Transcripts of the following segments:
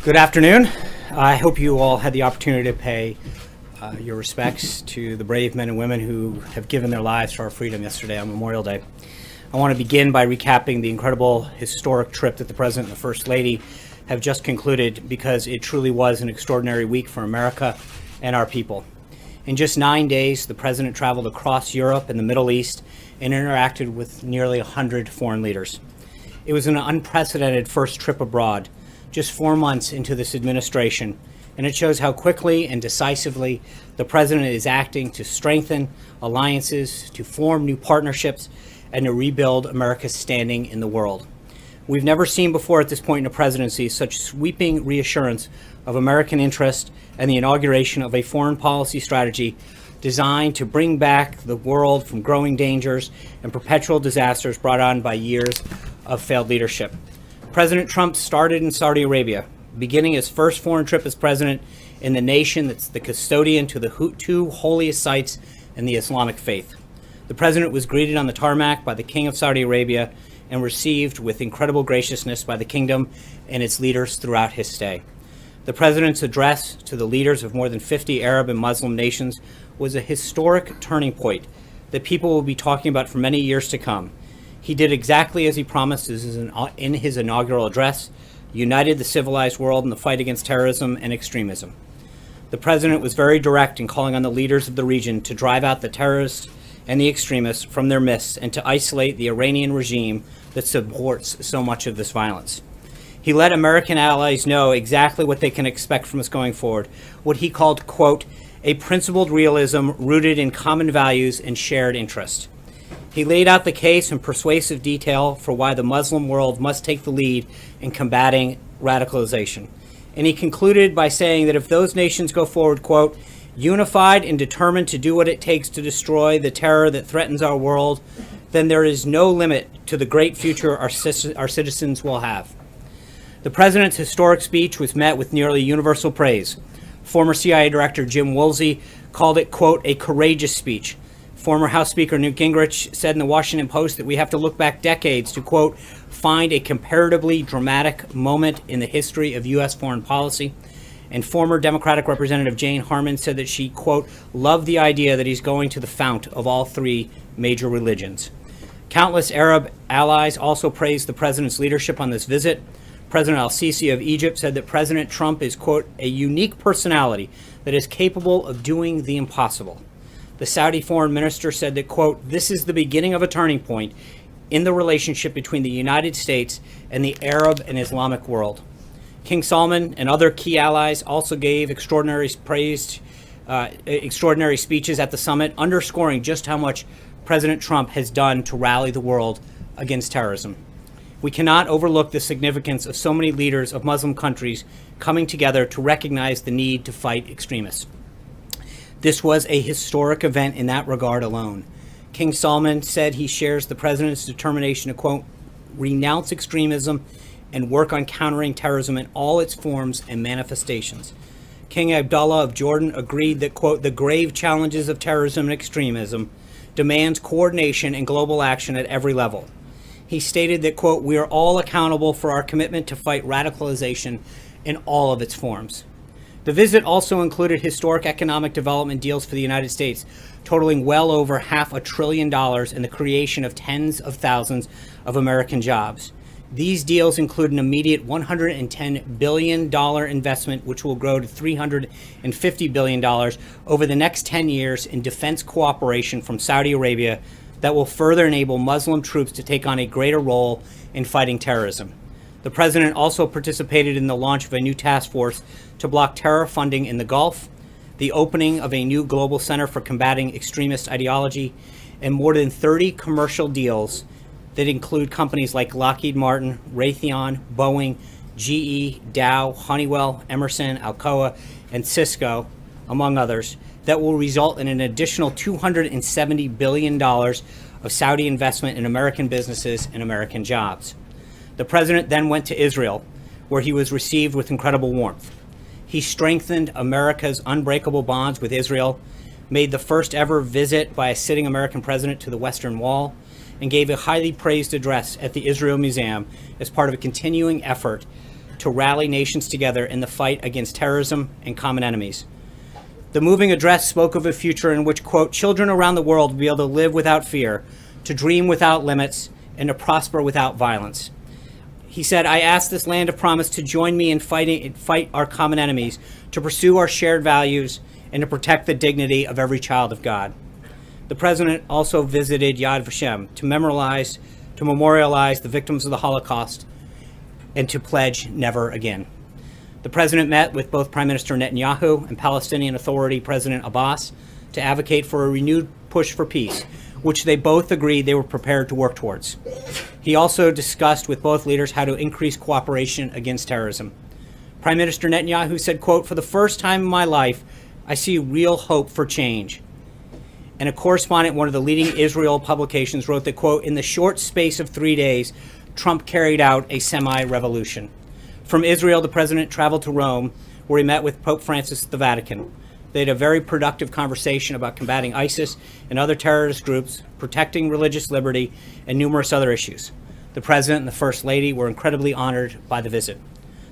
Good afternoon. I hope you all had the opportunity to pay your respects to the brave men and women who have given their lives for our freedom yesterday on Memorial Day. I want to begin by recapping the incredible historic trip that the President and the First Lady have just concluded, because it truly was an extraordinary week for America and our people. In just 9 days, the President traveled across Europe and the Middle East and interacted with nearly 100 foreign leaders. It was an unprecedented first trip abroad, just 4 months into this administration, and it shows how quickly and decisively the President is acting to strengthen alliances, to form new partnerships, and to rebuild America's standing in the world. We've never seen before at this point in a presidency such sweeping reassurance of American interest and the inauguration of a foreign policy strategy designed to bring back the world from growing dangers and perpetual disasters brought on by years of failed leadership. President Trump started in Saudi Arabia, beginning his first foreign trip as president in the nation that's the custodian to the two holiest sites in the Islamic faith. The president was greeted on the tarmac by the King of Saudi Arabia and received with incredible graciousness by the kingdom and its leaders throughout his stay. The president's address to the leaders of more than 50 Arab and Muslim nations was a historic turning point that people will be talking about for many years to come. He did exactly as he promised in his inaugural address, united the civilized world in the fight against terrorism and extremism. The president was very direct in calling on the leaders of the region to drive out the terrorists and the extremists from their midst and to isolate the Iranian regime that supports so much of this violence. He let American allies know exactly what they can expect from us going forward, what he called, quote, a principled realism rooted in common values and shared interest. He laid out the case in persuasive detail for why the Muslim world must take the lead in combating radicalization. And he concluded by saying that if those nations go forward, quote, unified and determined to do what it takes to destroy the terror that threatens our world, then there is no limit to the great future our citizens will have. The president's historic speech was met with nearly universal praise. Former CIA Director Jim Woolsey called it, quote, a courageous speech. Former House Speaker Newt Gingrich said in the Washington Post that we have to look back decades to, quote, find a comparatively dramatic moment in the history of U.S. foreign policy. And former Democratic Representative Jane Harman said that she, quote, loved the idea that he's going to the fount of all three major religions. Countless Arab allies also praised the president's leadership on this visit. President al-Sisi of Egypt said that President Trump is, quote, a unique personality that is capable of doing the impossible. The Saudi foreign minister said that, quote, this is the beginning of a turning point in the relationship between the United States and the Arab and Islamic world. King Salman and other key allies also gave extraordinary speeches at the summit, underscoring just how much President Trump has done to rally the world against terrorism. We cannot overlook the significance of so many leaders of Muslim countries coming together to recognize the need to fight extremists. This was a historic event in that regard alone. King Salman said he shares the president's determination to, quote, renounce extremism and work on countering terrorism in all its forms and manifestations. King Abdullah of Jordan agreed that, quote, the grave challenges of terrorism and extremism demands coordination and global action at every level. He stated that, quote, we are all accountable for our commitment to fight radicalization in all of its forms. The visit also included historic economic development deals for the United States, totaling well over $500 billion in the creation of tens of thousands of American jobs. These deals include an immediate $110 billion investment, which will grow to $350 billion over the next 10 years in defense cooperation from Saudi Arabia that will further enable Muslim troops to take on a greater role in fighting terrorism. The president also participated in the launch of a new task force to block terror funding in the Gulf, the opening of a new global center for combating extremist ideology, and more than 30 commercial deals that include companies like Lockheed Martin, Raytheon, Boeing, GE, Dow, Honeywell, Emerson, Alcoa, and Cisco, among others, that will result in an additional $270 billion of Saudi investment in American businesses and American jobs. The president then went to Israel, where he was received with incredible warmth. He strengthened America's unbreakable bonds with Israel, made the first ever visit by a sitting American president to the Western Wall, and gave a highly praised address at the Israel Museum as part of a continuing effort to rally nations together in the fight against terrorism and common enemies. The moving address spoke of a future in which, quote, children around the world will be able to live without fear, to dream without limits, and to prosper without violence. He said, I ask this land of promise to join me in fight our common enemies, to pursue our shared values, and to protect the dignity of every child of God. The president also visited Yad Vashem to memorialize the victims of the Holocaust and to pledge never again. The president met with both Prime Minister Netanyahu and Palestinian Authority President Abbas to advocate for a renewed push for peace, which they both agreed they were prepared to work towards. He also discussed with both leaders how to increase cooperation against terrorism. Prime Minister Netanyahu said, quote, for the first time in my life, I see real hope for change. And a correspondent at one of the leading Israel publications wrote that, quote, in the short space of 3 days, Trump carried out a semi-revolution. From Israel, the president traveled to Rome, where he met with Pope Francis at the Vatican. They had a very productive conversation about combating ISIS and other terrorist groups, protecting religious liberty, and numerous other issues. The president and the First Lady were incredibly honored by the visit.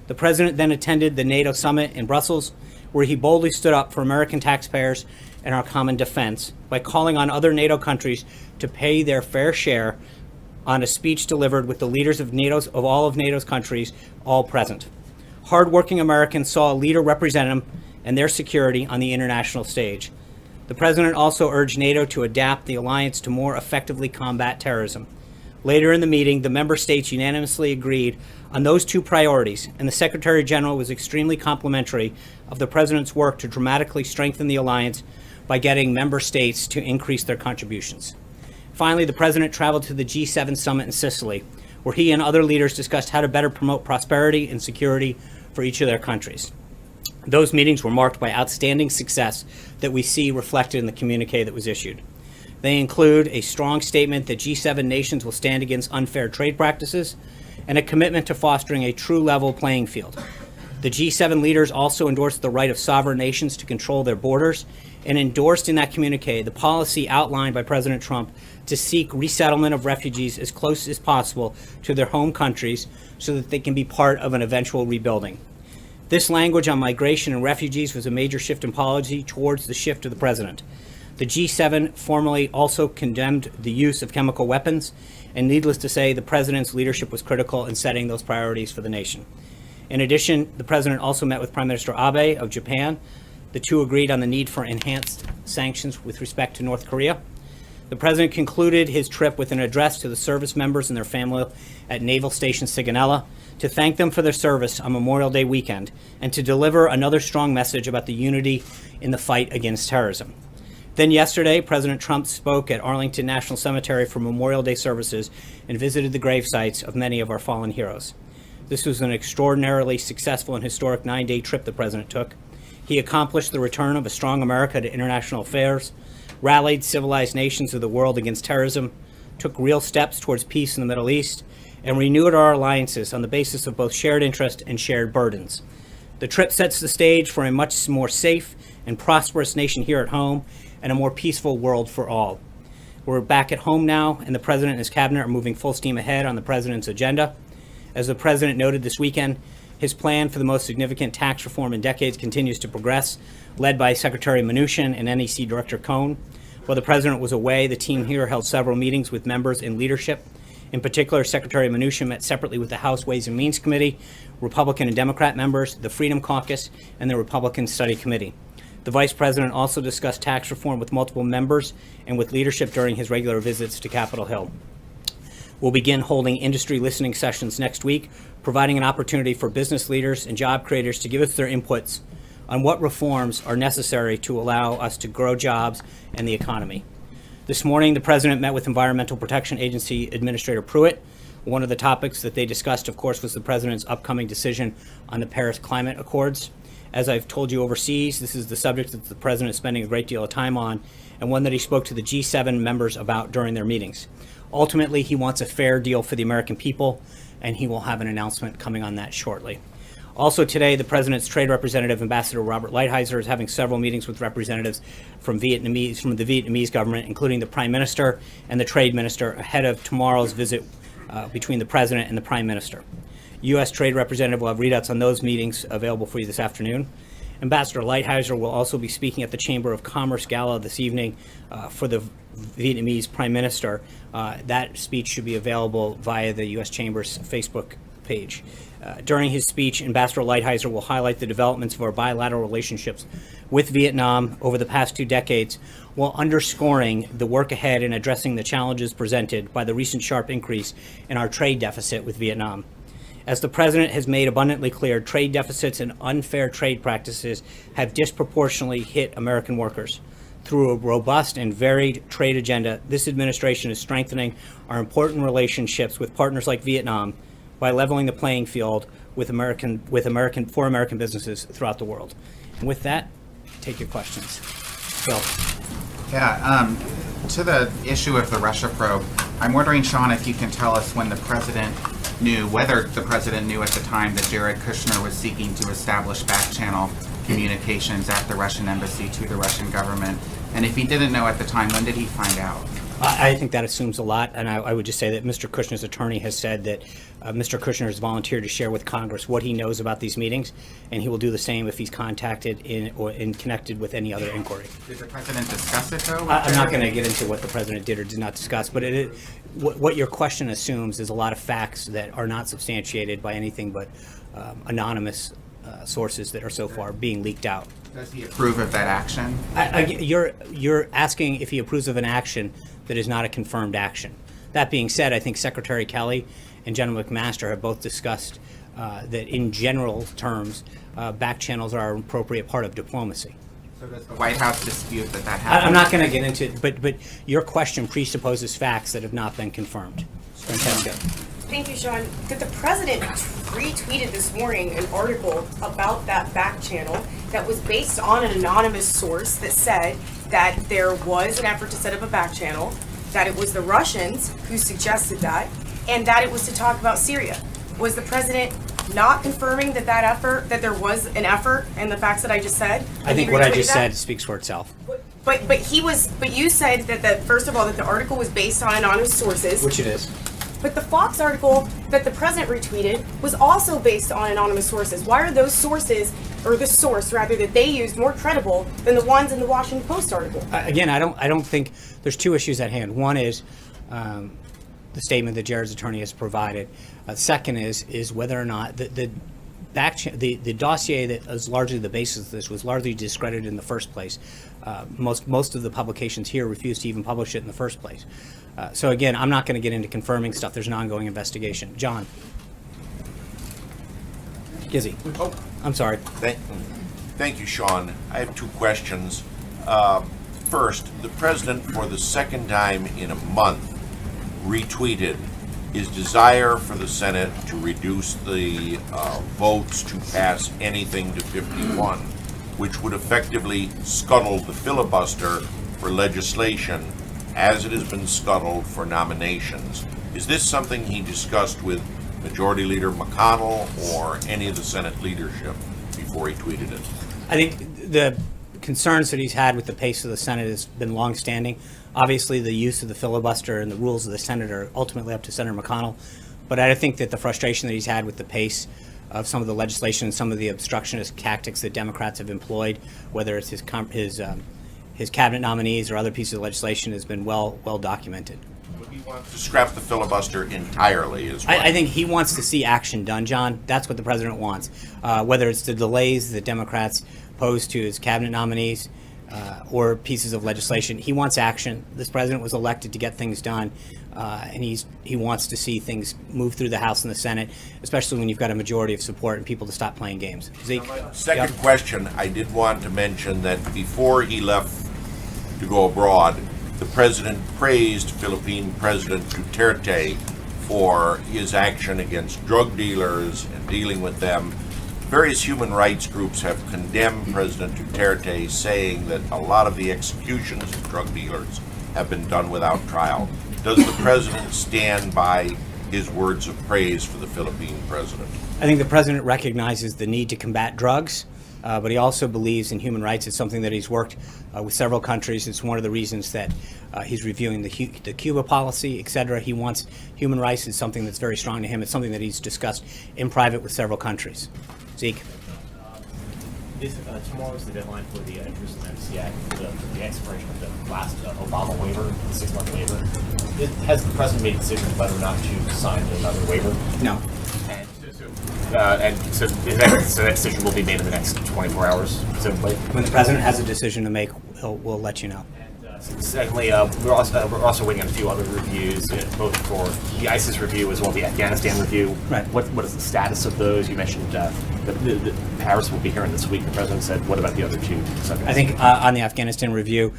The president then attended the NATO summit in Brussels, where he boldly stood up for American taxpayers and our common defense by calling on other NATO countries to pay their fair share on a speech delivered with the leaders of all of NATO's countries all present. Hardworking Americans saw a leader represent them and their security on the international stage. The president also urged NATO to adapt the alliance to more effectively combat terrorism. Later in the meeting, the member states unanimously agreed on those two priorities, and the Secretary General was extremely complimentary of the president's work to dramatically strengthen the alliance by getting member states to increase their contributions. Finally, the president traveled to the G7 summit in Sicily, where he and other leaders discussed how to better promote prosperity and security for each of their countries. Those meetings were marked by outstanding success that we see reflected in the communique that was issued. They include a strong statement that G7 nations will stand against unfair trade practices and a commitment to fostering a true level playing field. The G7 leaders also endorsed the right of sovereign nations to control their borders and endorsed in that communique the policy outlined by President Trump to seek resettlement of refugees as close as possible to their home countries so that they can be part of an eventual rebuilding. This language on migration and refugees was a major shift in policy towards the shift of the president. The G7 formally also condemned the use of chemical weapons, and needless to say, the president's leadership was critical in setting those priorities for the nation. In addition, the president also met with Prime Minister Abe of Japan. The two agreed on the need for enhanced sanctions with respect to North Korea. The president concluded his trip with an address to the service members and their family at Naval Station Sigonella to thank them for their service on Memorial Day weekend and to deliver another strong message about the unity in the fight against terrorism. Then yesterday, President Trump spoke at Arlington National Cemetery for Memorial Day services and visited the grave sites of many of our fallen heroes. This was an extraordinarily successful and historic 9-day trip the president took. He accomplished the return of a strong America to international affairs, rallied civilized nations of the world against terrorism, took real steps towards peace in the Middle East, and renewed our alliances on the basis of both shared interest and shared burdens. The trip sets the stage for a much more safe and prosperous nation here at home and a more peaceful world for all. We're back at home now, and the president and his cabinet are moving full steam ahead on the president's agenda. As the president noted this weekend, his plan for the most significant tax reform in decades continues to progress, led by Secretary Mnuchin and NEC Director Cohn. While the president was away, the team here held several meetings with members in leadership. In particular, Secretary Mnuchin met separately with the House Ways and Means Committee, Republican and Democrat members, the Freedom Caucus, and the Republican Study Committee. The vice president also discussed tax reform with multiple members and with leadership during his regular visits to Capitol Hill. We'll begin holding industry listening sessions next week, providing an opportunity for business leaders and job creators to give us their inputs on what reforms are necessary to allow us to grow jobs and the economy. This morning, the president met with Environmental Protection Agency Administrator Pruitt. One of the topics that they discussed, of course, was the president's upcoming decision on the Paris Climate Accords. As I've told you overseas, this is the subject that the president is spending a great deal of time on, and one that he spoke to the G7 members about during their meetings. Ultimately, he wants a fair deal for the American people, and he will have an announcement coming on that shortly. Also today, the president's trade representative, Ambassador Robert Lighthizer, is having several meetings with representatives from the Vietnamese government, including the Prime Minister and the Trade Minister, ahead of tomorrow's visit between the president and the Prime Minister. U.S. Trade Representative will have readouts on those meetings available for you this afternoon. Ambassador Lighthizer will also be speaking at the Chamber of Commerce Gala this evening for the Vietnamese Prime Minister. That speech should be available via the U.S. Chamber's Facebook page. During his speech, Ambassador Lighthizer will highlight the developments of our bilateral relationships with Vietnam over the past 2 decades, while underscoring the work ahead in addressing the challenges presented by the recent sharp increase in our trade deficit with Vietnam. As the President has made abundantly clear, trade deficits and unfair trade practices have disproportionately hit American workers. Through a robust and varied trade agenda, this administration is strengthening our important relationships with partners like Vietnam by leveling the playing field with American businesses throughout the world. And with that, take your questions. Bill. Yeah, to the issue of the Russia probe, I'm wondering, Sean, if you can tell us when the President knew, whether the President knew at the time that Jared Kushner was seeking to establish back-channel communications at the Russian embassy to the Russian government. And if he didn't know at the time, when did he find out? I think that assumes a lot, and I would just say that Mr. Kushner's attorney has said that Mr. Kushner has volunteered to share with Congress what he knows about these meetings, and he will do the same if he's contacted in connected with any other inquiry. Did the President discuss it, though? I'm not going to get into what the President did or did not discuss, but what your question assumes is a lot of facts that are not substantiated by anything but anonymous sources that are so far being leaked out. Does he approve of that action? You're asking if he approves of an action that is not a confirmed action. That being said, I think Secretary Kelly and General McMaster have both discussed that in general terms, back channels are an appropriate part of diplomacy. So does the White House dispute that happened? I'm not going to get into it, but your question presupposes facts that have not been confirmed. Francesca. Thank you, Sean. Did the President retweeted this morning an article about that back channel that was based on an anonymous source that said that there was an effort to set up a back channel, that it was the Russians who suggested that, and that it was to talk about Syria? Was the President not confirming that there was an effort and the facts that I just said? I think what I just said speaks for itself. But you said that first of all that the article was based on anonymous sources. Which it is. But the Fox article that the President retweeted was also based on anonymous sources. Why are those sources, or the source rather, that they used more credible than the ones in the Washington Post article? Again, I don't think there's two issues at hand. One is the statement that Jared's attorney has provided. Second is whether or not the dossier that is largely the basis of this was largely discredited in the first place. Most of the publications here refused to even publish it in the first place. So again, I'm not going to get into confirming stuff. There's an ongoing investigation. John. Gizzy. Oh, I'm sorry. Thank you, Sean. I have two questions. First, the President, for the second time in a month, retweeted his desire for the Senate to reduce the votes to pass anything to 51, which would effectively scuttle the filibuster for legislation as it has been scuttled for nominations. Is this something he discussed with Majority Leader McConnell or any of the Senate leadership before he tweeted it? I think the concerns that he's had with the pace of the Senate has been longstanding. Obviously, the use of the filibuster and the rules of the Senate are ultimately up to Senator McConnell. But I think that the frustration that he's had with the pace of some of the legislation and some of the obstructionist tactics that Democrats have employed, whether it's his cabinet nominees or other pieces of legislation, has been well documented. He wants to scrap the filibuster entirely, is what I think he wants to see action done, John. That's what the President wants. Whether it's the delays that Democrats pose to his cabinet nominees or pieces of legislation, he wants action. This President was elected to get things done, and he wants to see things move through the House and the Senate, especially when you've got a majority of support and people to stop playing games. Zeke? Second question, I did want to mention that before he left to go abroad, the President praised Philippine President Duterte for his action against drug dealers and dealing with them. Various human rights groups have condemned President Duterte, saying that a lot of the executions of drug dealers have been done without trial. Does the President stand by his words of praise for the Philippine President? I think the President recognizes the need to combat drugs. but he also believes in human rights. It's something that he's worked with several countries. It's one of the reasons that he's reviewing the Cuba policy, et cetera. He wants human rights. It's something that's very strong to him. It's something that he's discussed in private with several countries. Zeke. Tomorrow is the deadline for the Jerusalem Embassy Act, the expiration of the last Obama waiver, the 6-month waiver. Has the president made a decision whether or not to sign another waiver? No. So that decision will be made in the next 24 hours, presumably? When the president has a decision to make, we'll let you know. Secondly, we're also waiting on a few other reviews, both for the ISIS review as well as the Afghanistan review. Right. What is the status of those? You mentioned the Paris will be hearing this week. The president said, what about the other two subjects? I think on the Afghanistan review,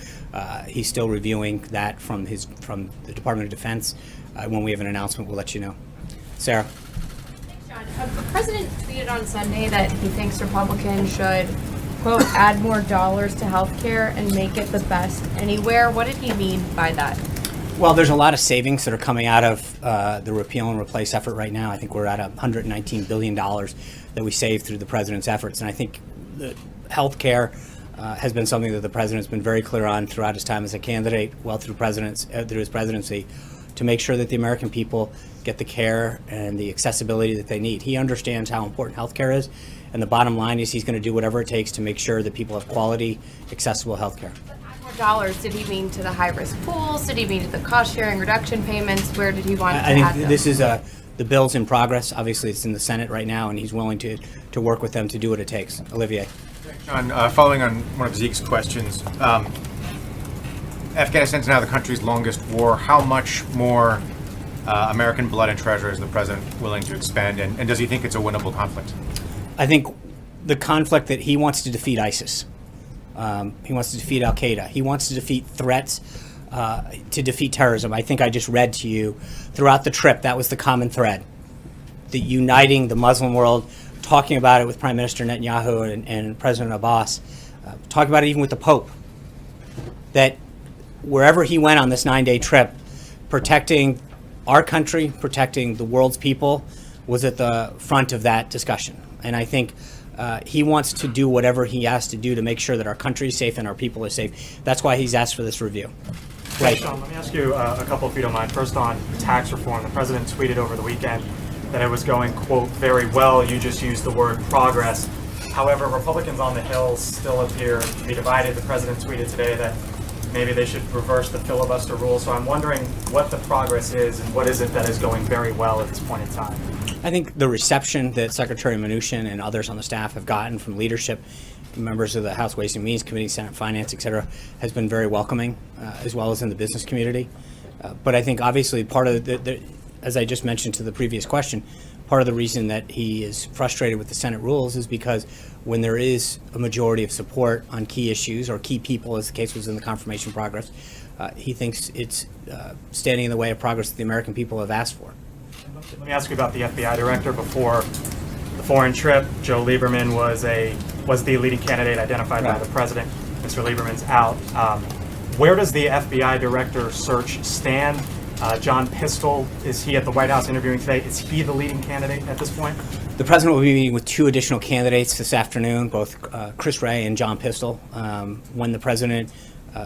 he's still reviewing that from the Department of Defense. When we have an announcement, we'll let you know. Sarah. John, the president tweeted on Sunday that he thinks Republicans should, quote, add more dollars to health care and make it the best anywhere. What did he mean by that? Well, there's a lot of savings that are coming out of the repeal and replace effort right now. I think we're at $119 billion that we saved through the president's efforts. And I think the health care has been something that the president's been very clear on throughout his time as a candidate, through his presidency, to make sure that the American people get the care and the accessibility that they need. He understands how important health care is, and the bottom line is he's going to do whatever it takes to make sure that people have quality, accessible health care. More dollars, did he mean to the high-risk pools? Did he mean to the cost-sharing reduction payments? Where did he want to add I think them? this is the bill's in progress. Obviously, it's in the Senate right now, and he's willing to work with them to do what it takes. Olivier. John, following on one of Zeke's questions, Afghanistan's now the country's longest war. How much more American blood and treasure is the president willing to expend, and does he think it's a winnable conflict? I think the conflict that he wants to defeat ISIS. He wants to defeat al-Qaeda. He wants to defeat threats, to defeat terrorism. I think I just read to you throughout the trip, that was the common thread. The uniting the Muslim world, talking about it with Prime Minister Netanyahu and President Abbas, talking about it even with the Pope, that wherever he went on this 9-day trip, protecting our country, protecting the world's people, was at the front of that discussion. And I think he wants to do whatever he has to do to make sure that our country is safe and our people are safe. That's why he's asked for this review. Right. Sean, let me ask you a couple, if you don't mind. First, on tax reform, the president tweeted over the weekend that it was going, quote, very well. You just used the word progress. However, Republicans on the Hill still appear to be divided. The president tweeted today that maybe they should reverse the filibuster rule. So I'm wondering what the progress is and what is it that is going very well at this point in time? I think the reception that Secretary Mnuchin and others on the staff have gotten from leadership, members of the House Ways and Means Committee, Senate Finance, et cetera, has been very welcoming, as well as in the business community. But I think obviously part of as I just mentioned to the previous question, part of the reason that he is frustrated with the Senate rules is because when there is a majority of support on key issues or key people, as the case was in the confirmation progress, he thinks it's standing in the way of progress that the American people have asked for. Let me ask you about the FBI director. Before the foreign trip, Joe Lieberman was the leading candidate identified by the president. Mr. Lieberman's out. Where does the FBI director search stand? John Pistol, is he at the White House interviewing today? Is he the leading candidate at this point? The president will be meeting with 2 additional candidates this afternoon, both Chris Wray and John Pistol. When the president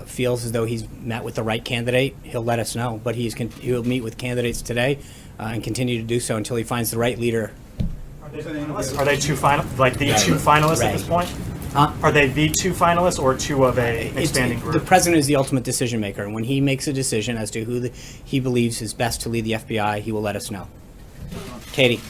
feels as though he's met with the right candidate, he'll let us know. But he'll meet with candidates today and continue to do so until he finds the right leader. Are they two finalists at this point? Are they the 2 finalists or 2 of an expanding group? The president is the ultimate decision maker, and when he makes a decision as to who he believes is best to lead the FBI, he will let us know. Katie.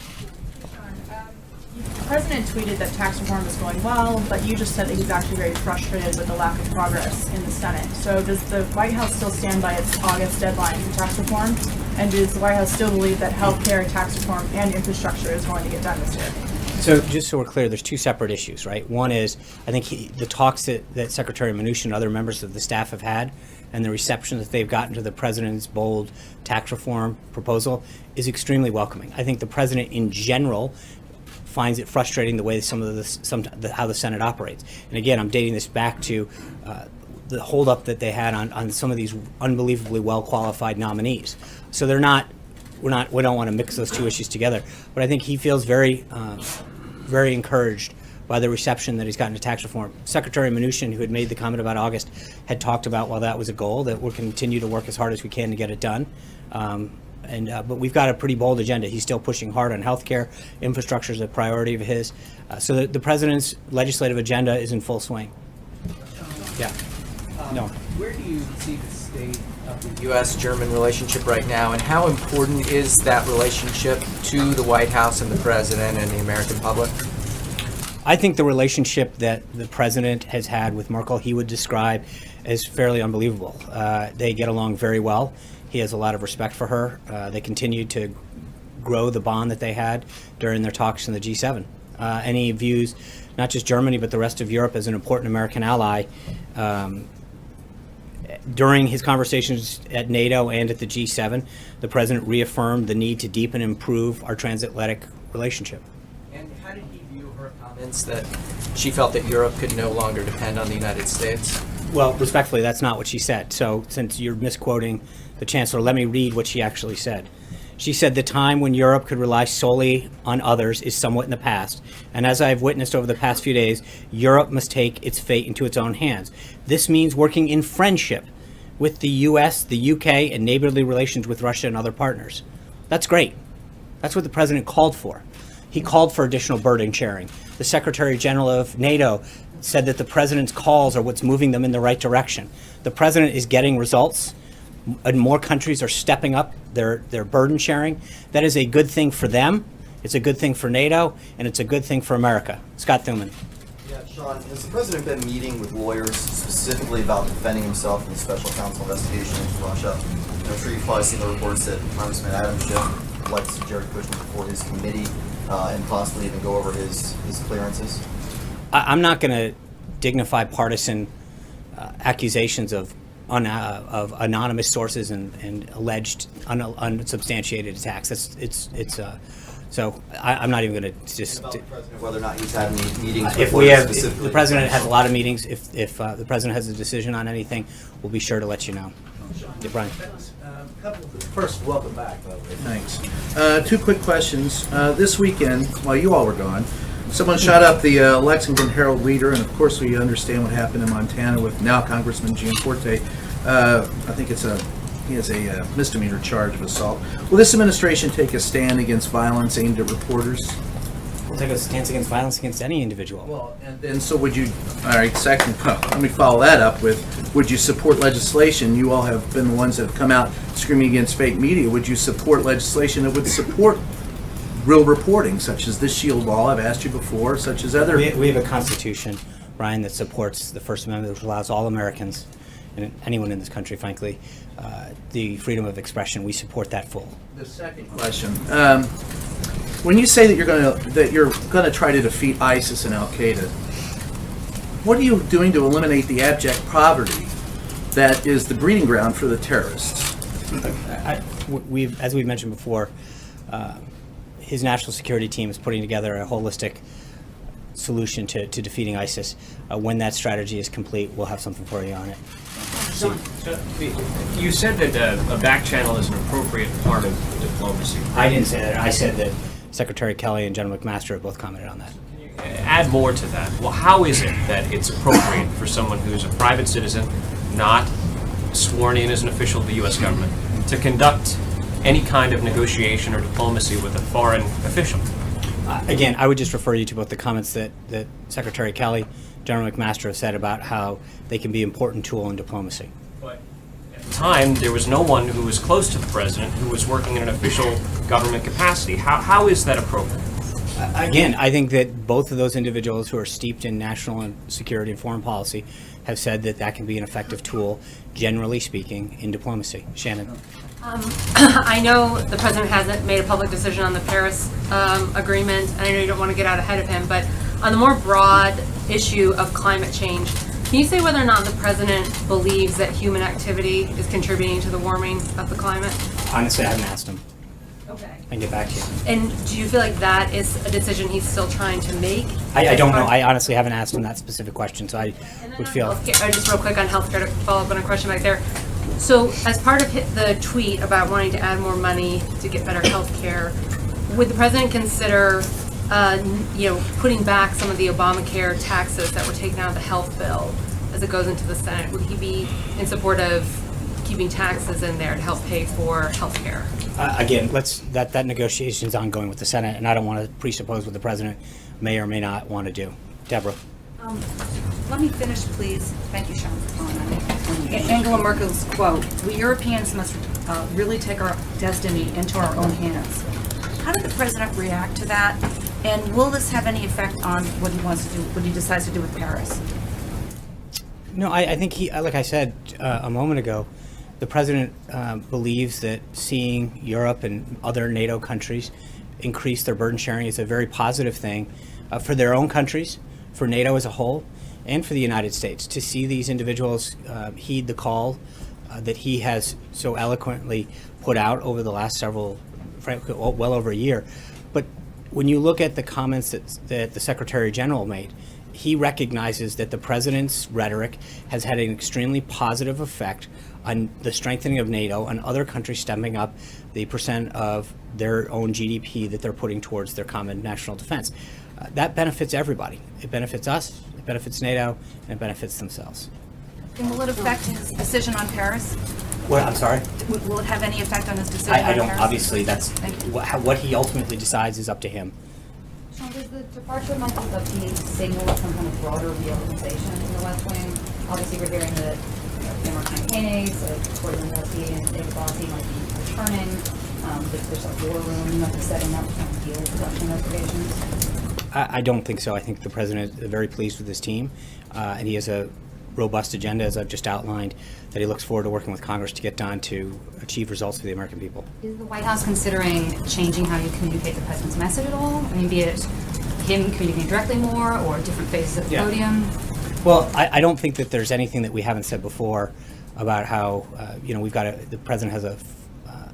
The president tweeted that tax reform is going well, but you just said that he's actually very frustrated with the lack of progress in the Senate. So does the White House still stand by its August deadline for tax reform? And does the White House still believe that health care, tax reform, and infrastructure is going to get done this year? So just so we're clear, there's 2 separate issues, right? One is, I think the talks that Secretary Mnuchin and other members of the staff have had and the reception that they've gotten to the president's bold tax reform proposal is extremely welcoming. I think the president in general finds it frustrating the way how the Senate operates. And again, I'm dating this back to the holdup that they had on some of these unbelievably well-qualified nominees. So we don't want to mix those 2 issues together. But I think he feels very encouraged by the reception that he's gotten to tax reform. Secretary Mnuchin, who had made the comment about August, had talked about, while that was a goal, that we'll continue to work as hard as we can to get it done. But we've got a pretty bold agenda. He's still pushing hard on healthcare. Infrastructure is a priority of his. So the president's legislative agenda is in full swing. Yeah. No. Where do you see the state of the U.S.-German relationship right now, and how important is that relationship to the White House and the president and the American public? I think the relationship that the president has had with Merkel, he would describe as fairly unbelievable. They get along very well. He has a lot of respect for her. They continue to grow the bond that they had during their talks in the G7. And he views not just Germany, but the rest of Europe as an important American ally. During his conversations at NATO and at the G7, the president reaffirmed the need to deepen and improve our transatlantic relationship. And how did he view her comments that she felt that Europe could no longer depend on the United States? Well, respectfully, that's not what she said. So since you're misquoting the chancellor, let me read what she actually said. She said, "The time when Europe could rely solely on others is somewhat in the past. And as I've witnessed over the past few days, Europe must take its fate into its own hands. This means working in friendship with the U.S., the U.K., and neighborly relations with Russia and other partners." That's great. That's what the president called for. He called for additional burden sharing. The Secretary General of NATO said that the president's calls are what's moving them in the right direction. The president is getting results, and more countries are stepping up their burden sharing. That is a good thing for them, it's a good thing for NATO, and it's a good thing for America. Scott Thuman. Yeah, Sean, has the president been meeting with lawyers specifically about defending himself in the special counsel investigation into Russia? I'm sure you've probably seen the reports that Congressman Adam Schiff likes Jared Kushner before his committee and possibly even go over his clearances. I'm not going to dignify partisan accusations of anonymous sources and alleged unsubstantiated attacks. So I'm not even going to just. About the president, whether or not he's had any meetings. If the president has a lot of meetings. If the president has a decision on anything, we'll be sure to let you know. Yeah, Brian. First, welcome back, by the way. Thanks. Two quick questions. This weekend, while you all were gone, someone shot up the Lexington Herald-Leader, and of course we understand what happened in Montana with now Congressman Gianforte. I think he has a misdemeanor charge of assault. Will this administration take a stand against violence aimed at reporters? We'll take a stance against violence against any individual. Well, and so would you, all right, second, let me follow that up with, would you support legislation? You all have been the ones that have come out screaming against fake media. Would you support legislation that would support real reporting, such as this SHIELD law I've asked you before, such as other... We have a constitution, Brian, that supports the First Amendment, which allows all Americans, and anyone in this country, frankly, the freedom of expression. We support that full. The second question. When you say that you're going to try to defeat ISIS and Al Qaeda, what are you doing to eliminate the abject poverty that is the breeding ground for the terrorists? As we've mentioned before, his national security team is putting together a holistic solution to defeating ISIS. When that strategy is complete, we'll have something for you on it. So you said that a back channel is an appropriate part of diplomacy. I didn't say that. I said that Secretary Kelly and General McMaster have both commented on that. Add more to that. Well, how is it that it's appropriate for someone who's a private citizen, not sworn in as an official of the U.S. government, to conduct any kind of negotiation or diplomacy with a foreign official? Again, I would just refer you to both the comments that Secretary Kelly, General McMaster have said about how they can be an important tool in diplomacy. But at the time, there was no one who was close to the president who was working in an official government capacity. How is that appropriate? Again, I think that both of those individuals who are steeped in national security and foreign policy have said that that can be an effective tool, generally speaking, in diplomacy. Shannon. I know the president hasn't made a public decision on the Paris agreement, and I know you don't want to get out ahead of him, but on the more broad issue of climate change, can you say whether or not the president believes that human activity is contributing to the warming of the climate? Honestly, I haven't asked him. Okay. I can get back to you. And do you feel like that is a decision he's still trying to make? I don't know. I honestly haven't asked him that specific question, so I would feel... Just real quick on healthcare to follow up on a question back there. So as part of the tweet about wanting to add more money to get better health care, would the president consider putting back some of the Obamacare taxes that were taken out of the health bill as it goes into the Senate? Would he be in support of keeping taxes in there to help pay for health care? Again, that negotiation is ongoing with the Senate, and I don't want to presuppose what the president may or may not want to do. Deborah. Let me finish, please. Thank you, Sean, for calling on me. Angela Merkel's quote, "We Europeans must really take our destiny into our own hands." How did the president react to that? And will this have any effect on what he wants to do, what he decides to do with Paris? No, I think he, like I said a moment ago, the president believes that seeing Europe and other NATO countries increase their burden sharing is a very positive thing for their own countries, for NATO as a whole, and for the United States. To see these individuals heed the call that he has so eloquently put out over the last well over a year. But when you look at the comments that the Secretary General made, he recognizes that the president's rhetoric has had an extremely positive effect on the strengthening of NATO and other countries stepping up the percent of their own GDP that they're putting towards their common national defense. That benefits everybody. It benefits us, it benefits NATO, and it benefits themselves. And will it affect his decision on Paris? What, I'm sorry? Will it have any effect on his decision on I don't, Paris? obviously, that's what he ultimately decides is up to him. Sean, does the departure of Michael Duffy signal some kind of broader reorganization in the West Wing? Obviously, we're hearing that former campaign aides, Gordon Duffy and David Bossie might be returning. There's a war room setting up to deal with Russian investigations. I don't think so. I think the president is very pleased with his team, and he has a robust agenda, as I've just outlined, that he looks forward to working with Congress to get done to achieve results for the American people. Is the White House considering changing how you communicate the president's message at all? I mean, be it him communicating directly more or different faces at the podium? Well, I don't think that there's anything that we haven't said before about how, we've got the president has a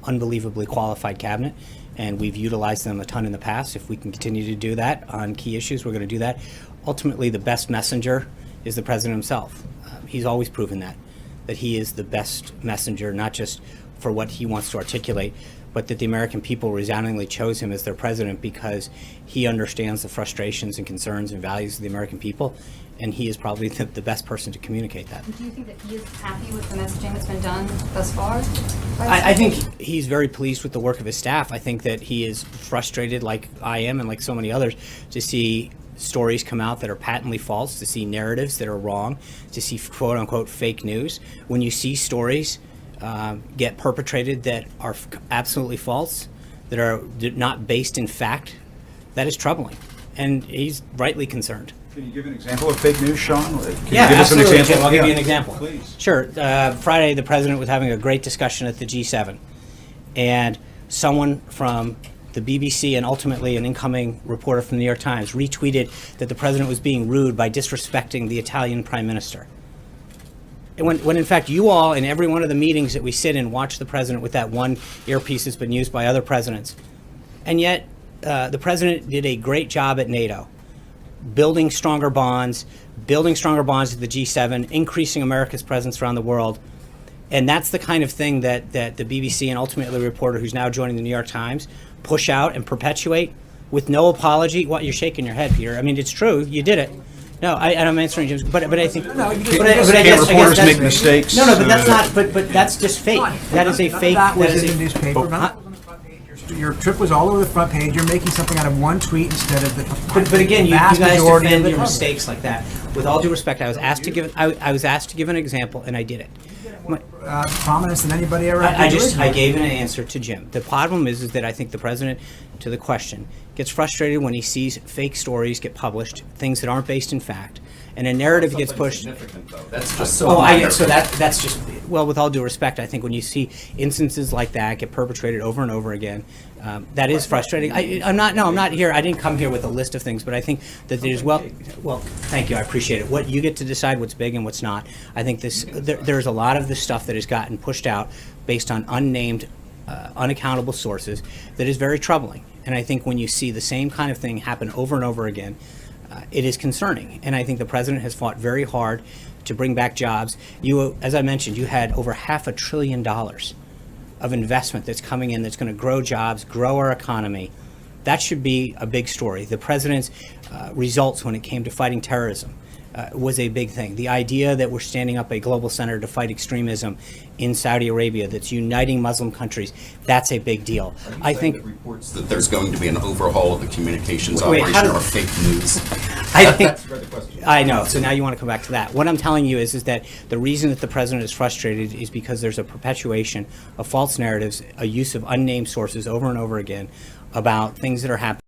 unbelievably qualified cabinet, and we've utilized them a ton in the past. If we can continue to do that on key issues, we're going to do that. Ultimately, the best messenger is the president himself. He's always proven that he is the best messenger, not just for what he wants to articulate, but that the American people resoundingly chose him as their president because he understands the frustrations and concerns and values of the American people, and he is probably the best person to communicate that. Do you think that he is happy with the messaging that's been done thus far? I think he's very pleased with the work of his staff. I think that he is frustrated, like I am and like so many others, to see stories come out that are patently false, to see narratives that are wrong, to see quote-unquote fake news. When you see stories get perpetrated that are absolutely false, that are not based in fact, that is troubling. And he's rightly concerned. Can you give an example of fake news, Sean? Can you give us an example? Jim, I'll give you an example. Please. Sure. Friday, the president was having a great discussion at the G7, and someone from the BBC and ultimately an incoming reporter from the New York Times retweeted that the president was being rude by disrespecting the Italian prime minister. And when in fact you all in every one of the meetings that we sit in watch the president with that one earpiece that's been used by other presidents. And yet the president did a great job at NATO, building stronger bonds at the G7, increasing America's presence around the world. And that's the kind of thing that the BBC and ultimately the reporter who's now joining the New York Times push out and perpetuate with no apology. What, you're shaking your head, Peter. I mean, it's true. You did it. No, I'm answering Jim's, but I think. No, can't reporters make mistakes? No, but that's not. But that's just fake. That is a fake. That was that is in a the newspaper. Your trip was all over the front page. You're making something out of one tweet instead of the. But again, you guys majority defend of your the mistakes like that. With all due respect, I was asked to give. I was asked to give an example, and I did it. Prominence than anybody ever. I gave an answer to Jim. The problem is that I think the president, to the question, gets frustrated when he sees fake stories get published, things that aren't based in fact, and a narrative gets pushed. That's just so minor. So that's just, well, with all due respect, I think when you see instances like that get perpetrated over and over again, that is frustrating. I'm not here. I didn't come here with a list of things, but I think that there's well, thank you. I appreciate it. What you get to decide what's big and what's not. I think there's a lot of this stuff that has gotten pushed out based on unnamed, unaccountable sources that is very troubling. And I think when you see the same kind of thing happen over and over again, it is concerning. And I think the president has fought very hard to bring back jobs. You, as I mentioned, you had over $500 billion of investment that's coming in that's going to grow jobs, grow our economy. That should be a big story. The president's results when it came to fighting terrorism was a big thing. The idea that we're standing up a global center to fight extremism in Saudi Arabia that's uniting Muslim countries, that's a big deal. I think reports that there's going to be an overhaul of the communications Wait, how operation do- are fake news. I think, I know, so now you want to come back to that. What I'm telling you is that the reason that the president is frustrated is because there's a perpetuation of false narratives, a use of unnamed sources over and over again about things that are happening